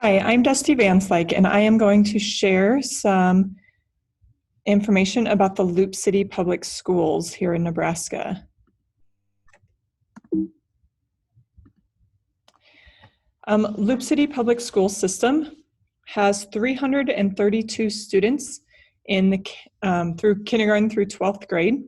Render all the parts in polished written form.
Hi, I'm Dusty Van Slyke, and I am going to share some information about the Loup City Public Schools here in Nebraska. Loup City Public School System has 332 students in the, through kindergarten through 12th grade.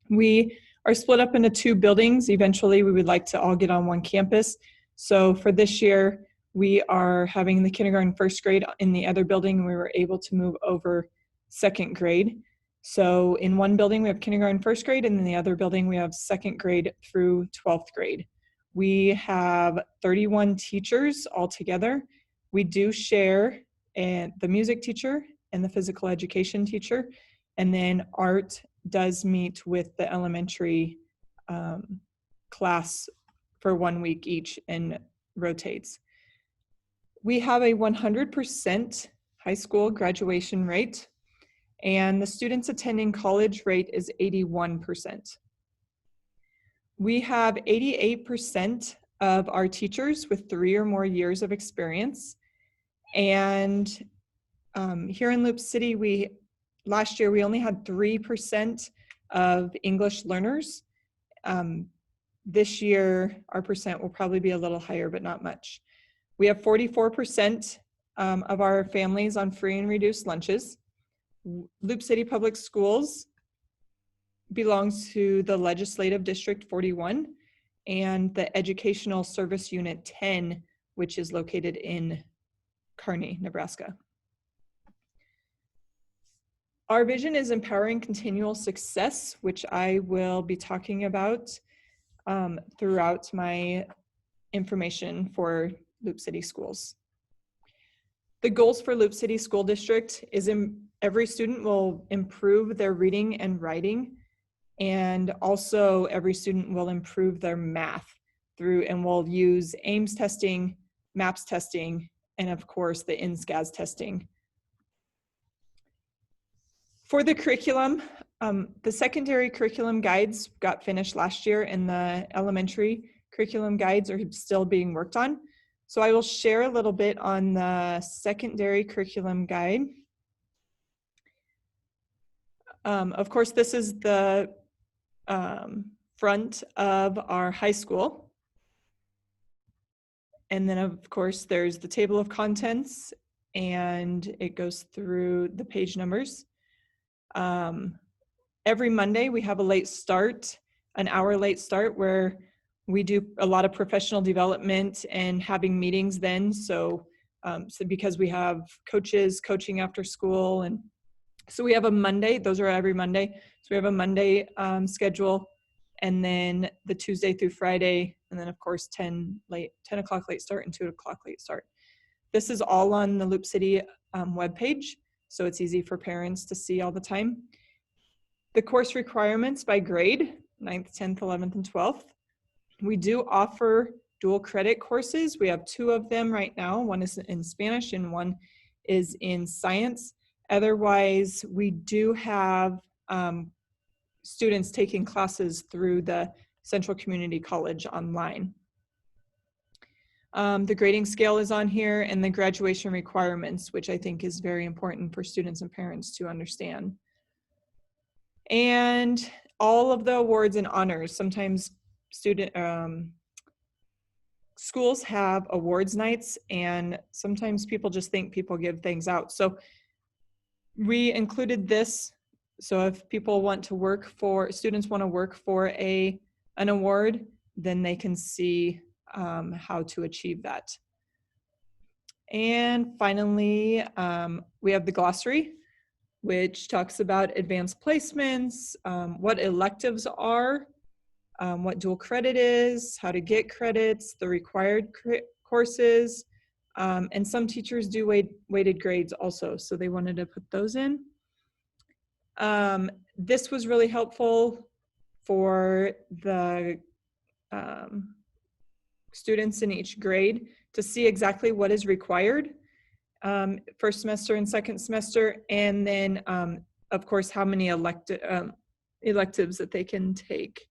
We are split up into two buildings. Eventually, we would like to all get on one campus. So for this year, we are having the kindergarten first grade in the other building, and we were able to move over second grade. So in one building, we have kindergarten first grade, and in the other building, we have second grade through 12th grade. We have 31 teachers altogether. We do share the music teacher and the physical education teacher, and then art does meet with the elementary class for 1 week each and rotates. We have a 100% high school graduation rate, and the students attending college rate is 81%. We have 88% of our teachers with 3 or more years of experience. And here in Loup City, last year we only had 3% of English learners. This year, our percent will probably be a little higher, but not much. We have 44% of our families on free and reduced lunches. Loup City Public Schools belongs to the Legislative District 41 and the Educational Service Unit 10, which is located in Kearney, Nebraska. Our vision is empowering continual success, which I will be talking about throughout my information for Loup City Schools. The goals for Loup City School District is every student will improve their reading and writing, and also every student will improve their math and will use AIMS testing, MAPS testing, and of course the NSCAS testing. For the curriculum, the secondary curriculum guides got finished last year, and the elementary curriculum guides are still being worked on. So I will share a little bit on the secondary curriculum guide. Of course, this is the front of our high school. And then of course, there's the table of contents, and it goes through the page numbers. Every Monday we have a late start, an hour late start, where we do a lot of professional development and having meetings then. So because we have coaches coaching after school, and so we have a Monday, those are every Monday. So we have a Monday schedule, and then the Tuesday through Friday, and then of course 10 o'clock late start and 2 o'clock late start. This is all on the Loup City webpage, so it's easy for parents to see all the time. The course requirements by grade, 9th, 10th, 11th, and 12th. We do offer dual credit courses. We have 2 of them right now. One is in Spanish and one is in science. Otherwise, we do have students taking classes through the Central Community College online. The grading scale is on here, and the graduation requirements, which I think is very important for students and parents to understand. And all of the awards and honors. Sometimes schools have awards nights, and sometimes people just think people give things out. So we included this, so if people want to work for, students want to work for an award, then they can see how to achieve that. And finally, we have the glossary, which talks about advanced placements, what electives are, what dual credit is, how to get credits, the required courses, and some teachers do weighted grades also, so they wanted to put those in. This was really helpful for the students in each grade to see exactly what is required first semester and second semester, and then of course how many electives that they can take.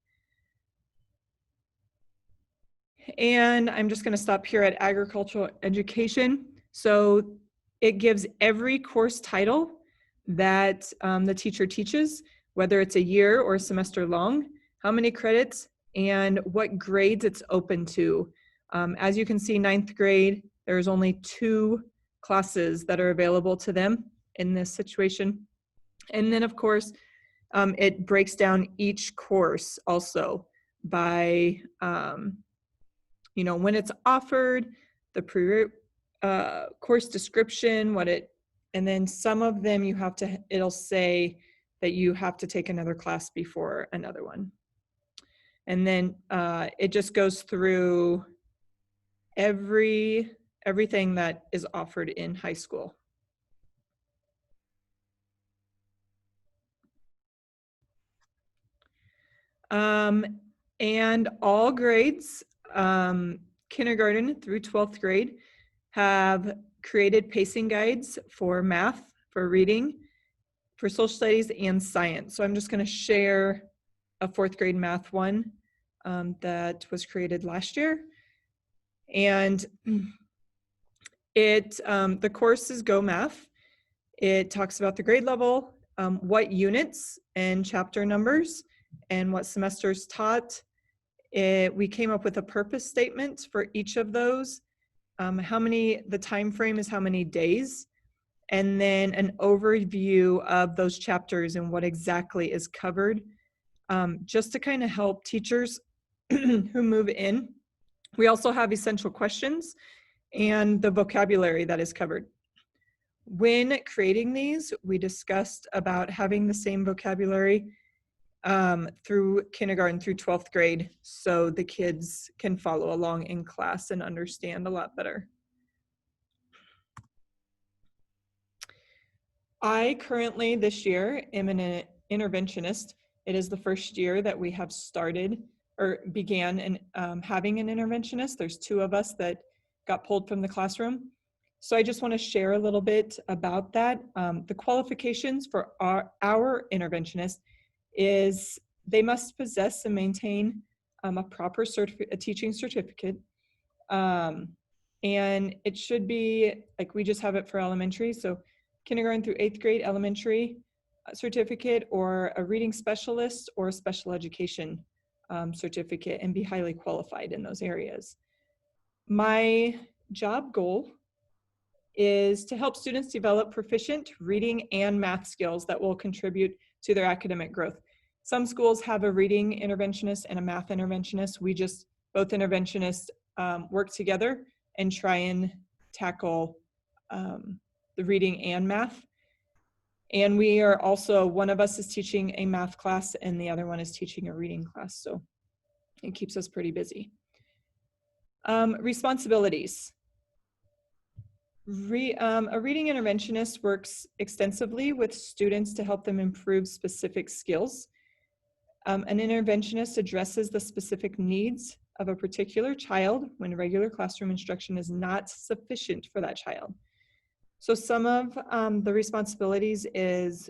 And I'm just going to stop here at agricultural education. So it gives every course title that the teacher teaches, whether it's a year or a semester long, how many credits, and what grades it's open to. As you can see, 9th grade, there's only 2 classes that are available to them in this situation. And then, of course, it breaks down each course also by, when it's offered, the course description, and then some of them it'll say that you have to take another class before another one. And then it just goes through everything that is offered in high school. And all grades, kindergarten through 12th grade, have created pacing guides for math, for reading, for social studies, and science. So I'm just going to share a 4th grade math one that was created last year. And the course is Go Math. It talks about the grade level, what units and chapter numbers, and what semesters taught. We came up with a purpose statement for each of those. The time frame is how many days, and then an overview of those chapters and what exactly is covered, just to kind of help teachers who move in. We also have essential questions and the vocabulary that is covered. When creating these, we discussed about having the same vocabulary through kindergarten through 12th grade, so the kids can follow along in class and understand a lot better. I currently this year am an interventionist. It is the first year that we have started or began having an interventionist. There's 2 of us that got pulled from the classroom. So I just want to share a little bit about that. The qualifications for our interventionist is they must possess and maintain a proper a teaching certificate. And it should be like we just have it for elementary. So kindergarten through 8th grade elementary certificate, or a reading specialist or a special education certificate, and be highly qualified in those areas. My job goal is to help students develop proficient reading and math skills that will contribute to their academic growth. Some schools have a reading interventionist and a math interventionist. Both interventionists work together and try and tackle the reading and math. And we are also, one of us is teaching a math class and the other one is teaching a reading class. So it keeps us pretty busy. Responsibilities. A reading interventionist works extensively with students to help them improve specific skills. An interventionist addresses the specific needs of a particular child when regular classroom instruction is not sufficient for that child. So some of the responsibilities is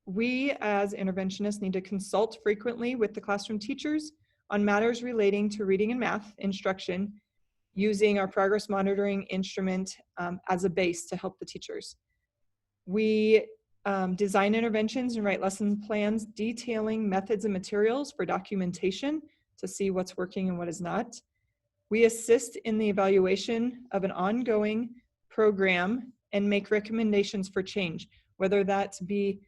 we as interventionists need to consult frequently with the classroom teachers on matters relating to reading and math instruction, using our progress monitoring instrument as a base to help the teachers. We design interventions and write lesson plans detailing methods and materials for documentation to see what's working and what is not. We assist in the evaluation of an ongoing program and make recommendations for change, whether that be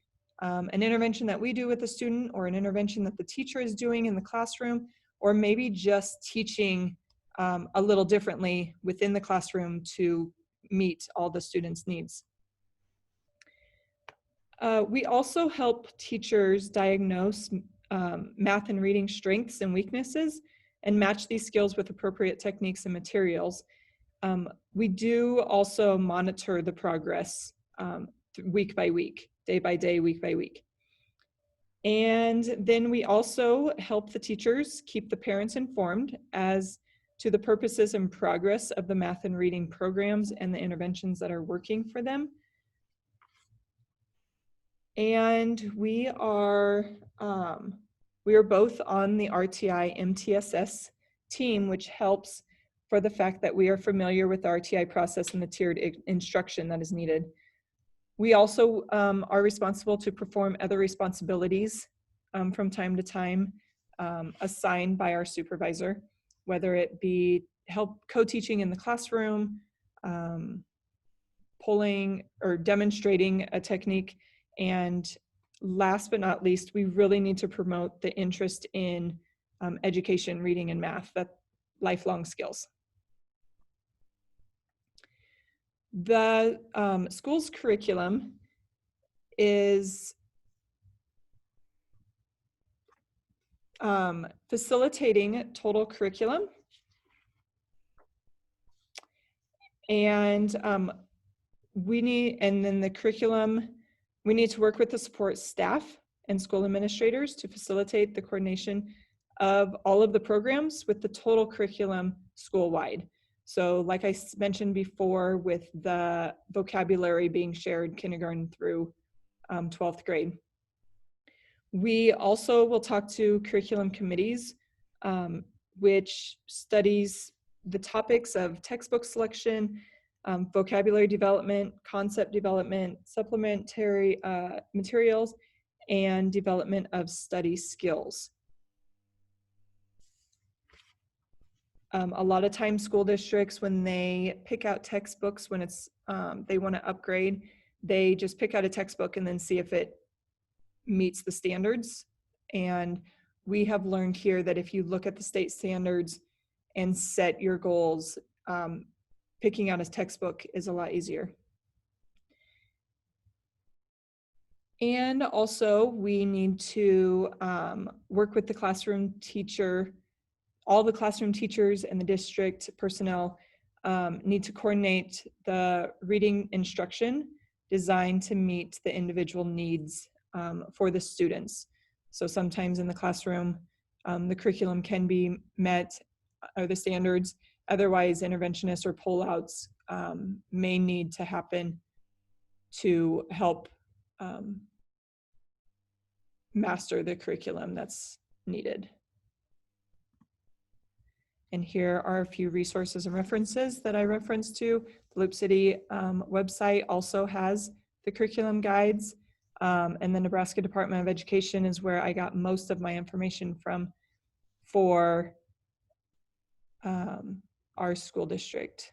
an intervention that we do with the student or an intervention that the teacher is doing in the classroom, or maybe just teaching a little differently within the classroom to meet all the students' needs. We also help teachers diagnose math and reading strengths and weaknesses and match these skills with appropriate techniques and materials. We do also monitor the progress week by week, day by day, week by week. And then we also help the teachers keep the parents informed as to the purposes and progress of the math and reading programs and the interventions that are working for them. And we are both on the RTI MTSS team, which helps for the fact that we are familiar with the RTI process and the tiered instruction that is needed. We also are responsible to perform other responsibilities from time to time assigned by our supervisor, whether it be help co-teaching in the classroom, pulling or demonstrating a technique, and last but not least, we really need to promote the interest in education, reading, and math, that lifelong skills. The school's curriculum is facilitating total curriculum, and then the curriculum, we need to work with the support staff and school administrators to facilitate the coordination of all of the programs with the total curriculum school-wide. So like I mentioned before, with the vocabulary being shared kindergarten through 12th grade. We also will talk to curriculum committees, which studies the topics of textbook selection, vocabulary development, concept development, supplementary materials, and development of study skills. A lot of times school districts, when they pick out textbooks, when it's they want to upgrade, they just pick out a textbook and then see if it meets the standards. And we have learned here that if you look at the state standards and set your goals, picking out a textbook is a lot easier. And also we need to work with the classroom teacher. All the classroom teachers and the district personnel need to coordinate the reading instruction designed to meet the individual needs for the students. So sometimes in the classroom, the curriculum can be met, or the standards. Otherwise, interventionists or pullouts may need to happen to help master the curriculum that's needed. And here are a few resources and references that I referenced to. The Loup City website also has the curriculum guides, and the Nebraska Department of Education is where I got most of my information from for our school district.